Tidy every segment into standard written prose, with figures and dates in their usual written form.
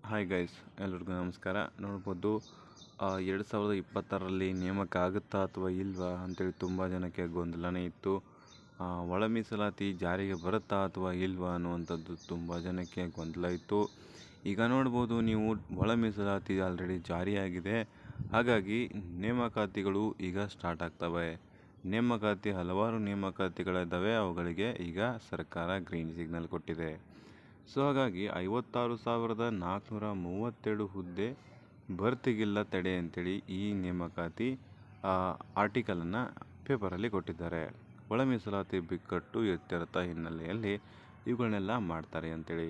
Hi guys, ಎಲ್ರಿಗೂ ನಮಸ್ಕಾರ. ನೋಡ್ಬೋದು 2026ರಲ್ಲಿ ನೇಮಕ ಆಗುತ್ತಾ ಅಥವಾ ಇಲ್ವಾ ಅಂತೇಳಿ ತುಂಬ ಜನಕ್ಕೆ ಗೊಂದಲನೇ ಇತ್ತು. ಒಳ ಮೀಸಲಾತಿ ಜಾರಿಗೆ ಬರುತ್ತಾ ಅಥವಾ ಇಲ್ವಾ ಅನ್ನುವಂಥದ್ದು ತುಂಬ ಜನಕ್ಕೆ ಗೊಂದಲ ಇತ್ತು. ಈಗ ನೋಡ್ಬೋದು ನೀವು ಒಳ ಮೀಸಲಾತಿ ಆಲ್ರೆಡಿ ಜಾರಿಯಾಗಿದೆ. ಹಾಗಾಗಿ ನೇಮಕಾತಿಗಳು ಈಗ ಸ್ಟಾರ್ಟ್ ಆಗ್ತವೆ. ಹಲವಾರು ನೇಮಕಾತಿಗಳಿದ್ದಾವೆ. ಅವುಗಳಿಗೆ ಈಗ ಸರ್ಕಾರ ಗ್ರೀನ್ ಸಿಗ್ನಲ್ ಕೊಟ್ಟಿದೆ. ಸೊ ಹಾಗಾಗಿ 56,432 ಹುದ್ದೆ ಭರ್ತಿಗಿಲ್ಲ ತಡೆ ಅಂತೇಳಿ ಈ ನೇಮಕಾತಿ ಆರ್ಟಿಕಲನ್ನು ಪೇಪರಲ್ಲಿ ಕೊಟ್ಟಿದ್ದಾರೆ. ಒಳ ಮೀಸಲಾತಿ ಬಿಕ್ಕಟ್ಟು ಎತ್ತಿರತ ಹಿನ್ನೆಲೆಯಲ್ಲಿ ಇವುಗಳನ್ನೆಲ್ಲ ಮಾಡ್ತಾರೆ ಅಂತೇಳಿ.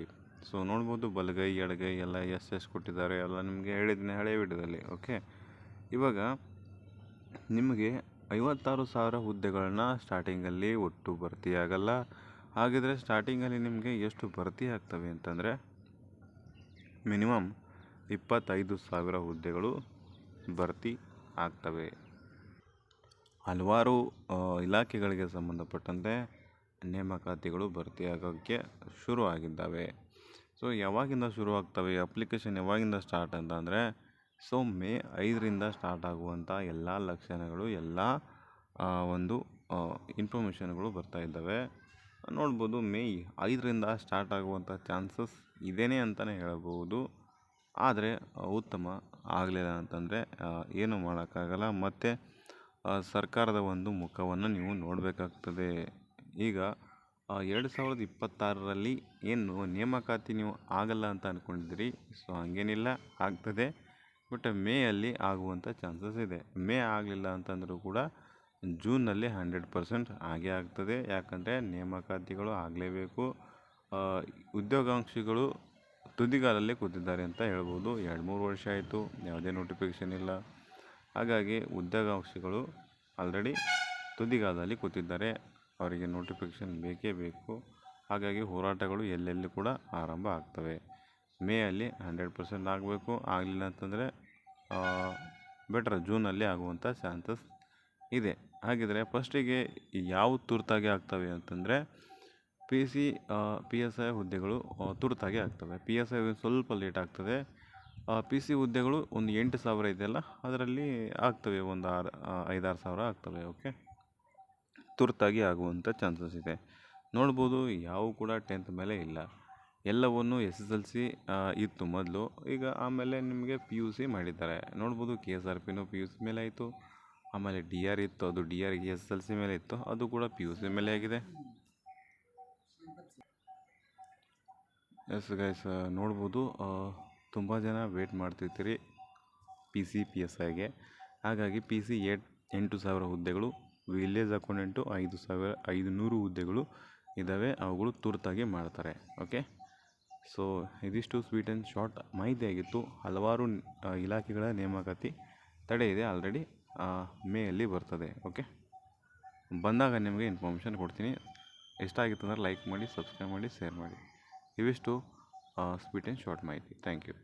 ಸೊ ನೋಡ್ಬೋದು ಬಲಗೈ ಎಡಗೈ ಎಲ್ಲ ಎಷ್ಟು ಕೊಟ್ಟಿದ್ದಾರೆ ಎಲ್ಲ ನಿಮಗೆ ಹೇಳಿದ್ದೀನಿ ಹಳೆ ವಿಡಿಯೋದಲ್ಲಿ. ಓಕೆ, ಇವಾಗ ನಿಮಗೆ 56,000 ಹುದ್ದೆಗಳನ್ನ ಸ್ಟಾರ್ಟಿಂಗಲ್ಲಿ ಒಟ್ಟು ಭರ್ತಿಯಾಗಲ್ಲ. ಹಾಗಿದ್ರೆ ಸ್ಟಾರ್ಟಿಂಗಲ್ಲಿ ನಿಮಗೆ ಎಷ್ಟು ಭರ್ತಿ ಆಗ್ತವೆ ಅಂತಂದರೆ ಮಿನಿಮಮ್ 25,000 ಹುದ್ದೆಗಳು ಭರ್ತಿ ಆಗ್ತವೆ. ಹಲವಾರು ಇಲಾಖೆಗಳಿಗೆ ಸಂಬಂಧಪಟ್ಟಂತೆ ನೇಮಕಾತಿಗಳು ಭರ್ತಿಯಾಗೋಕ್ಕೆ ಶುರು ಆಗಿದ್ದಾವೆ. ಸೊ ಯಾವಾಗಿಂದ ಶುರು ಆಗ್ತವೆ, ಅಪ್ಲಿಕೇಶನ್ ಯಾವಾಗಿಂದ ಸ್ಟಾರ್ಟ್ ಅಂತಂದರೆ ಮೇ 5ರಿಂದ ಸ್ಟಾರ್ಟ್ ಆಗುವಂಥ ಎಲ್ಲ ಲಕ್ಷಣಗಳು ಎಲ್ಲ ಒಂದು ಇನ್ಫಾರ್ಮೇಷನ್ಗಳು ಬರ್ತಾ ಇದ್ದಾವೆ. ನೋಡ್ಬೋದು ಮೇ 5ರಿಂದ ಸ್ಟಾರ್ಟ್ ಆಗುವಂಥ ಚಾನ್ಸಸ್ ಇದೇನೆ ಅಂತಲೇ ಹೇಳಬಹುದು. ಆದರೆ ಉತ್ತಮ ಆಗಲಿಲ್ಲ ಅಂತಂದರೆ ಏನು ಮಾಡೋಕ್ಕಾಗಲ್ಲ. ಮತ್ತು ಸರ್ಕಾರದ ಒಂದು ಮುಖವನ್ನು ನೀವು ನೋಡಬೇಕಾಗ್ತದೆ. ಈಗ 2026ರಲ್ಲಿ ಏನು ನೇಮಕಾತಿ ನೀವು ಆಗಲ್ಲ ಅಂತ ಅಂದ್ಕೊಂಡಿದ್ದೀರಿ. ಸೊ ಹಂಗೇನಿಲ್ಲ, ಆಗ್ತದೆ. ಬಟ್ ಮೇಯಲ್ಲಿ ಆಗುವಂಥ ಚಾನ್ಸಸ್ ಇದೆ. ಮೇ ಆಗಲಿಲ್ಲ ಅಂತಂದರೂ ಕೂಡ ಜೂನಲ್ಲಿ 100% ಆಗೇ ಆಗ್ತದೆ. ಯಾಕಂದರೆ ನೇಮಕಾತಿಗಳು ಆಗಲೇಬೇಕು. ಉದ್ಯೋಗಾಂಕ್ಷಿಗಳು ತುದಿಗಾಲಲ್ಲೇ ಕೂತಿದ್ದಾರೆ ಅಂತ ಹೇಳ್ಬೋದು. 2-3 ವರ್ಷ ಆಯಿತು, ಯಾವುದೇ ನೋಟಿಫಿಕೇಷನ್ ಇಲ್ಲ. ಹಾಗಾಗಿ ಉದ್ಯೋಗಾಂಕ್ಷಿಗಳು ಆಲ್ರೆಡಿ ತುದಿಗಾಲದಲ್ಲಿ ಕೂತಿದ್ದಾರೆ. ಅವರಿಗೆ ನೋಟಿಫಿಕೇಷನ್ ಬೇಕೇ ಬೇಕು. ಹಾಗಾಗಿ ಹೋರಾಟಗಳು ಎಲ್ಲೆಲ್ಲಿ ಕೂಡ ಆರಂಭ ಆಗ್ತವೆ. ಮೇಯಲ್ಲಿ 100% ಆಗಬೇಕು. ಆಗಲಿಲ್ಲ ಅಂತಂದರೆ ಬೆಟರ್ ಜೂನಲ್ಲಿ ಆಗುವಂಥ ಚಾನ್ಸಸ್ ಇದೆ. ಹಾಗಿದ್ರೆ ಫಸ್ಟಿಗೆ ಯಾವ ತುರ್ತಾಗಿ ಆಗ್ತವೆ ಅಂತಂದರೆ PSI ಹುದ್ದೆಗಳು ತುರ್ತಾಗಿ ಆಗ್ತವೆ. PSI ಸ್ವಲ್ಪ ಲೇಟ್ ಆಗ್ತದೆ. PC ಹುದ್ದೆಗಳು ಒಂದು 8,000 ಇದೆಯಲ್ಲ, ಅದರಲ್ಲಿ ಆಗ್ತವೆ, ಒಂದು 5-6 ಸಾವಿರ ಆಗ್ತವೆ. ಓಕೆ, ತುರ್ತಾಗಿ ಆಗುವಂಥ ಚಾನ್ಸಸ್ ಇದೆ. ನೋಡ್ಬೋದು ಯಾವ ಕೂಡ 10th ಮೇಲೆ ಇಲ್ಲ. ಎಲ್ಲವನ್ನು SSLC ಇತ್ತು ಮೊದಲು. ಈಗ ಆಮೇಲೆ ನಿಮಗೆ PUC ಮಾಡಿದ್ದಾರೆ. ನೋಡ್ಬೋದು KSRPನೂ PUC ಮೇಲೆ ಆಯಿತು. ಆಮೇಲೆ DR ಇತ್ತು, ಅದು DRಗೆ SSLC ಮೇಲೆ ಇತ್ತು, ಅದು ಕೂಡ PUC ಮೇಲೆ ಆಗಿದೆ. ಎಸ್ ಗೈಸ್, ನೋಡ್ಬೋದು ತುಂಬ ಜನ ವೇಟ್ ಮಾಡ್ತಿರ್ತೀರಿ PSIಗೆ. ಹಾಗಾಗಿ PC 8,000 ಹುದ್ದೆಗಳು, ವಿಲೇಜ್ ಅಕೌಂಟೆಂಟು 5,500 ಹುದ್ದೆಗಳು ಇದ್ದಾವೆ. ಅವುಗಳು ತುರ್ತಾಗಿ ಮಾಡ್ತಾರೆ. ಓಕೆ, ಸೊ ಇದಿಷ್ಟು ಸ್ವೀಟ್ ಆ್ಯಂಡ್ ಶಾರ್ಟ್ ಮಾಹಿತಿಯಾಗಿತ್ತು. ಹಲವಾರು ಇಲಾಖೆಗಳ ನೇಮಕಾತಿ ತಡೆ ಇದೆ. ಆಲ್ರೆಡಿ ಮೇಯಲ್ಲಿ ಬರ್ತದೆ. ಓಕೆ, ಬಂದಾಗ ನಿಮಗೆ ಇನ್ಫಾರ್ಮೇಷನ್ ಕೊಡ್ತೀನಿ. ಇಷ್ಟ ಆಗಿತ್ತು ಅಂದರೆ ಲೈಕ್ ಮಾಡಿ, ಸಬ್ಸ್ಕ್ರೈಬ್ ಮಾಡಿ, ಶೇರ್ ಮಾಡಿ. ಇವಿಷ್ಟು ಸ್ವೀಟ್ ಆ್ಯಂಡ್ ಶಾರ್ಟ್ ಮಾಹಿತಿ. Thank you.